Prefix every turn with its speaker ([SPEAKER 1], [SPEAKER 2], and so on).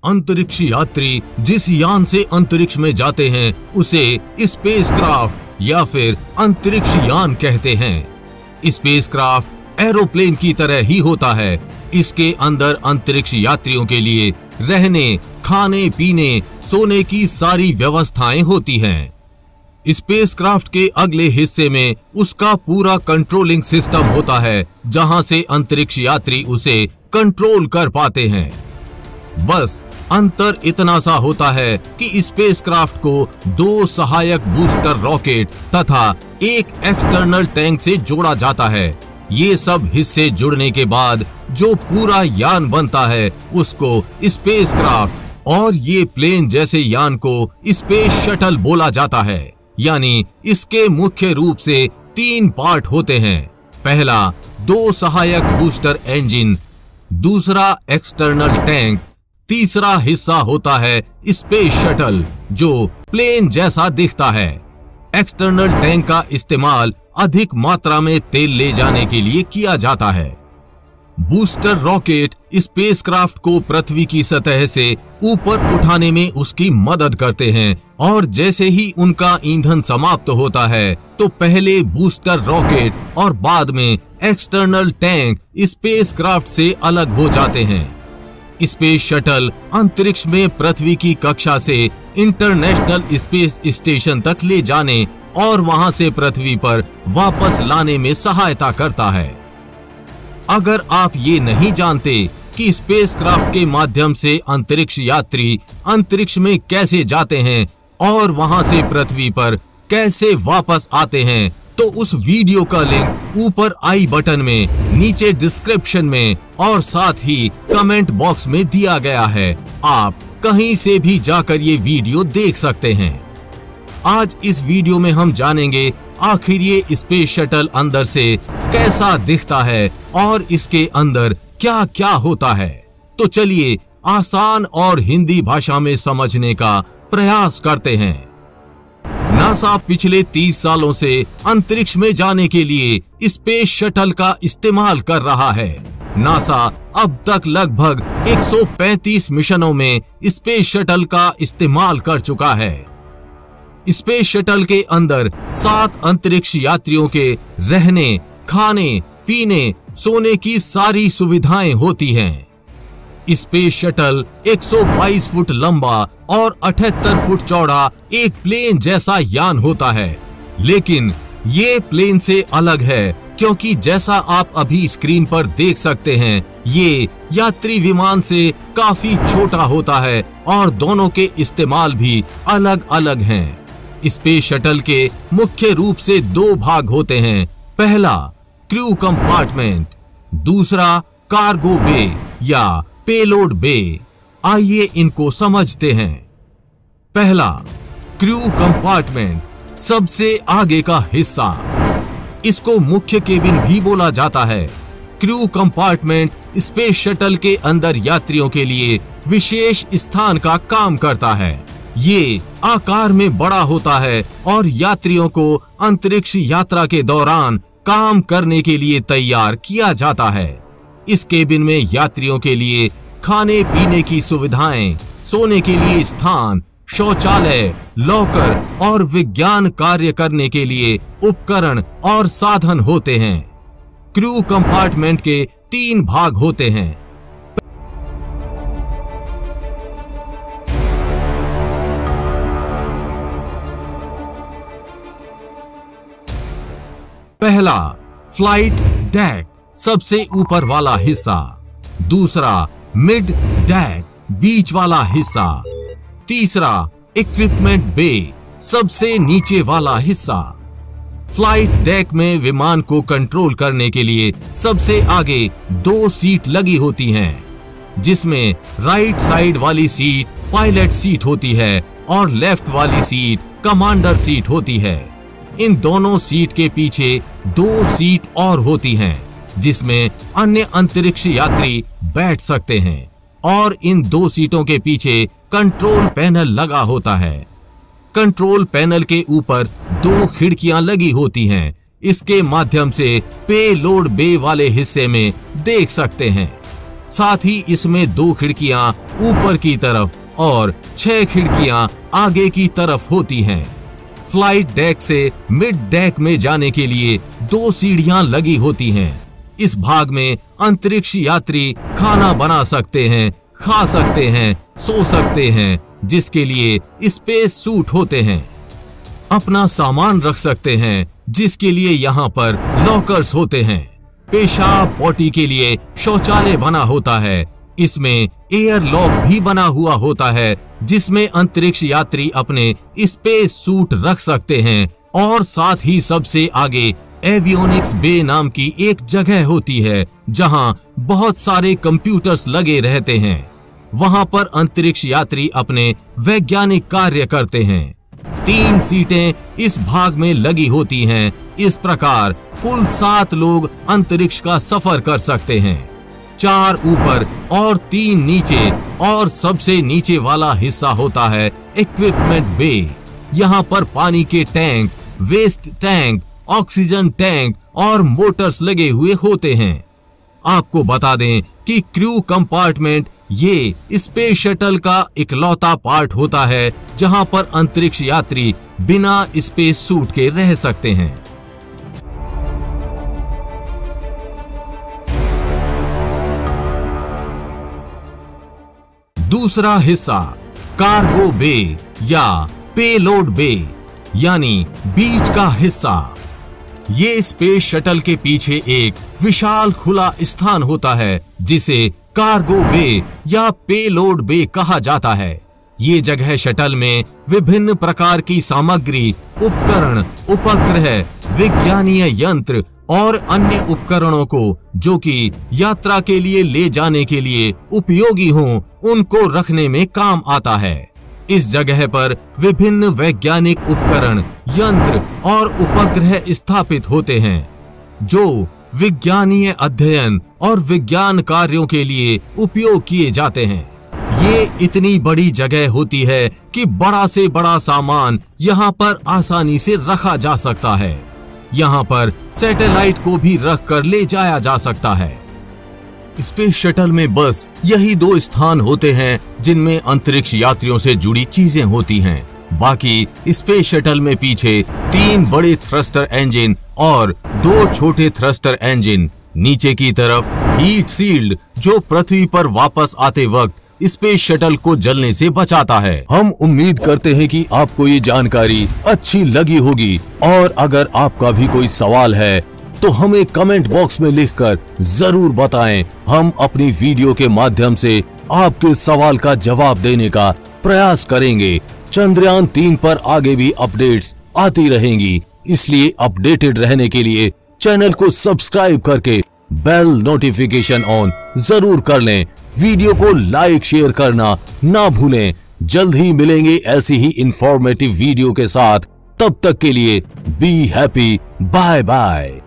[SPEAKER 1] अंतरिक्ष यात्री जिस यान से अंतरिक्ष में जाते हैं उसे स्पेसक्राफ्ट या फिर अंतरिक्ष यान कहते हैं। स्पेसक्राफ्ट एरोप्लेन की तरह ही होता है। इसके अंदर अंतरिक्ष यात्रियों के लिए रहने, खाने पीने, सोने की सारी व्यवस्थाएं होती हैं। स्पेसक्राफ्ट के अगले हिस्से में उसका पूरा कंट्रोलिंग सिस्टम होता है, जहां से अंतरिक्ष यात्री उसे कंट्रोल कर पाते हैं। बस अंतर इतना सा होता है कि स्पेसक्राफ्ट को 2 सहायक बूस्टर रॉकेट तथा एक एक्सटर्नल टैंक से जोड़ा जाता है। ये सब हिस्से जुड़ने के बाद जो पूरा यान बनता है उसको स्पेसक्राफ्ट और ये प्लेन जैसे यान को स्पेस शटल बोला जाता है। यानी इसके मुख्य रूप से 3 पार्ट होते हैं। पहला 2 सहायक बूस्टर इंजन, दूसरा एक्सटर्नल टैंक, तीसरा हिस्सा होता है स्पेस शटल जो प्लेन जैसा दिखता है। एक्सटर्नल टैंक का इस्तेमाल अधिक मात्रा में तेल ले जाने के लिए किया जाता है। बूस्टर रॉकेट स्पेसक्राफ्ट को पृथ्वी की सतह से ऊपर उठाने में उसकी मदद करते हैं और जैसे ही उनका ईंधन समाप्त होता है तो पहले बूस्टर रॉकेट और बाद में एक्सटर्नल टैंक स्पेसक्राफ्ट से अलग हो जाते हैं। स्पेस शटल अंतरिक्ष में पृथ्वी की कक्षा से इंटरनेशनल स्पेस स्टेशन तक ले जाने और वहां से पृथ्वी पर वापस लाने में सहायता करता है। अगर आप ये नहीं जानते कि स्पेसक्राफ्ट के माध्यम से अंतरिक्ष यात्री अंतरिक्ष में कैसे जाते हैं और वहां से पृथ्वी पर कैसे वापस आते हैं, तो उस वीडियो का लिंक ऊपर आई बटन में, नीचे डिस्क्रिप्शन में और साथ ही कमेंट बॉक्स में दिया गया है। आप कहीं से भी जाकर ये वीडियो देख सकते हैं। आज इस वीडियो में हम जानेंगे आखिर ये स्पेस शटल अंदर से कैसा दिखता है और इसके अंदर क्या क्या होता है। तो चलिए आसान और हिंदी भाषा में समझने का प्रयास करते हैं। नासा पिछले 30 सालों से अंतरिक्ष में जाने के लिए स्पेस शटल का इस्तेमाल कर रहा है। नासा अब तक लगभग 135 मिशनों में स्पेस शटल का इस्तेमाल कर चुका है। स्पेस शटल के अंदर 7 अंतरिक्ष यात्रियों के रहने, खाने, पीने, सोने की सारी सुविधाएं होती हैं। स्पेस शटल 122 फुट लंबा और 78 फुट चौड़ा एक प्लेन जैसा यान होता है, लेकिन ये प्लेन से अलग है क्योंकि जैसा आप अभी स्क्रीन पर देख सकते हैं, ये यात्री विमान से काफी छोटा होता है और दोनों के इस्तेमाल भी अलग अलग हैं। स्पेस शटल के मुख्य रूप से 2 भाग होते हैं। पहला क्रू कंपार्टमेंट, दूसरा कार्गो बे या पेलोड बे। आइए इनको समझते हैं। पहला क्रू कंपार्टमेंट, सबसे आगे का हिस्सा। इसको मुख्य केबिन भी बोला जाता है। क्रू कंपार्टमेंट स्पेस शटल के अंदर यात्रियों के लिए विशेष स्थान का काम करता है। ये आकार में बड़ा होता है और यात्रियों को अंतरिक्ष यात्रा के दौरान काम करने के लिए तैयार किया जाता है। इस केबिन में यात्रियों के लिए खाने पीने की सुविधाएं, सोने के लिए स्थान, शौचालय, लॉकर और विज्ञान कार्य करने के लिए उपकरण और साधन होते हैं। क्रू कंपार्टमेंट के 3 भाग होते हैं। पहला फ्लाइट डेक, सबसे ऊपर वाला हिस्सा। दूसरा मिड डेक, बीच वाला हिस्सा। तीसरा इक्विपमेंट बे, सबसे नीचे वाला हिस्सा। फ्लाइट डेक में विमान को कंट्रोल करने के लिए सबसे आगे 2 सीट लगी होती हैं, जिसमें राइट साइड वाली सीट पायलट सीट होती है और लेफ्ट वाली सीट कमांडर सीट होती है। इन दोनों सीट के पीछे 2 सीट और होती हैं, जिसमें अन्य अंतरिक्ष यात्री बैठ सकते हैं और इन 2 सीटों के पीछे कंट्रोल पैनल लगा होता है। कंट्रोल पैनल के ऊपर 2 खिड़कियां लगी होती हैं। इसके माध्यम से पेलोड बे वाले हिस्से में देख सकते हैं। साथ ही इसमें 2 खिड़कियां ऊपर की तरफ और 6 खिड़कियां आगे की तरफ होती हैं। फ्लाइट डेक से मिड डेक में जाने के लिए 2 सीढ़ियां लगी होती हैं। इस भाग में अंतरिक्ष यात्री खाना बना सकते हैं, खा सकते हैं, सो सकते हैं, जिसके लिए स्पेस सूट होते हैं। अपना सामान रख सकते हैं, जिसके लिए यहाँ पर लॉकर्स होते हैं। पेशाब पॉटी के लिए शौचालय बना होता है। इसमें एयर लॉक भी बना हुआ होता है, जिसमें अंतरिक्ष यात्री अपने स्पेस सूट रख सकते हैं। और साथ ही सबसे आगे एवियोनिक्स बे नाम की एक जगह होती है, जहां बहुत सारे कंप्यूटर्स लगे रहते हैं। वहां पर अंतरिक्ष यात्री अपने वैज्ञानिक कार्य करते हैं। 3 सीटें इस भाग में लगी होती हैं। इस प्रकार कुल 7 लोग अंतरिक्ष का सफर कर सकते हैं। 4 ऊपर और 3 नीचे, और सबसे नीचे वाला हिस्सा होता है इक्विपमेंट बे। यहाँ पर पानी के tank, waste tank, oxygen tank और मोटर्स लगे हुए होते हैं। आपको बता दें कि क्रू कंपार्टमेंट ये स्पेस शटल का इकलौता पार्ट होता है जहां पर अंतरिक्ष यात्री बिना स्पेस सूट के रह सकते हैं। दूसरा हिस्सा कार्गो बे या पेलोड बे यानी बीच का हिस्सा। ये स्पेस शटल के पीछे एक विशाल खुला स्थान होता है, जिसे कार्गो बे या पेलोड बे कहा जाता है। ये जगह शटल में विभिन्न प्रकार की सामग्री, उपकरण, उपग्रह, विज्ञानीय यंत्र और अन्य उपकरणों को जो कि यात्रा के लिए ले जाने के लिए उपयोगी हों, उनको रखने में काम आता है। इस जगह पर विभिन्न वैज्ञानिक उपकरण, यंत्र और उपग्रह स्थापित होते हैं, जो विज्ञानीय अध्ययन और विज्ञान कार्यों के लिए उपयोग किए जाते हैं। ये इतनी बड़ी जगह होती है कि बड़ा से बड़ा सामान यहाँ पर आसानी से रखा जा सकता है। यहाँ पर सैटेलाइट को भी रख कर ले जाया जा सकता है। स्पेस शटल में बस यही 2 स्थान होते हैं जिनमें अंतरिक्ष यात्रियों से जुड़ी चीजें होती हैं। बाकी स्पेस शटल में पीछे 3 बड़े थ्रस्टर इंजन और 2 छोटे थ्रस्टर इंजन, नीचे की तरफ हीट सील्ड जो पृथ्वी पर वापस आते वक्त स्पेस शटल को जलने से बचाता है। हम उम्मीद करते हैं कि आपको ये जानकारी अच्छी लगी होगी, और अगर आपका भी कोई सवाल है तो हमें कमेंट बॉक्स में लिखकर जरूर बताएं। हम अपनी वीडियो के माध्यम से आपके सवाल का जवाब देने का प्रयास करेंगे। चंद्रयान 3 पर आगे भी अपडेट्स आती रहेंगी, इसलिए अपडेटेड रहने के लिए चैनल को सब्सक्राइब करके बेल नोटिफिकेशन ऑन जरूर कर लें। वीडियो को लाइक शेयर करना ना भूलें। जल्द ही मिलेंगे ऐसी ही इंफॉर्मेटिव वीडियो के साथ। तब तक के लिए बी हैप्पी, बाय बाय।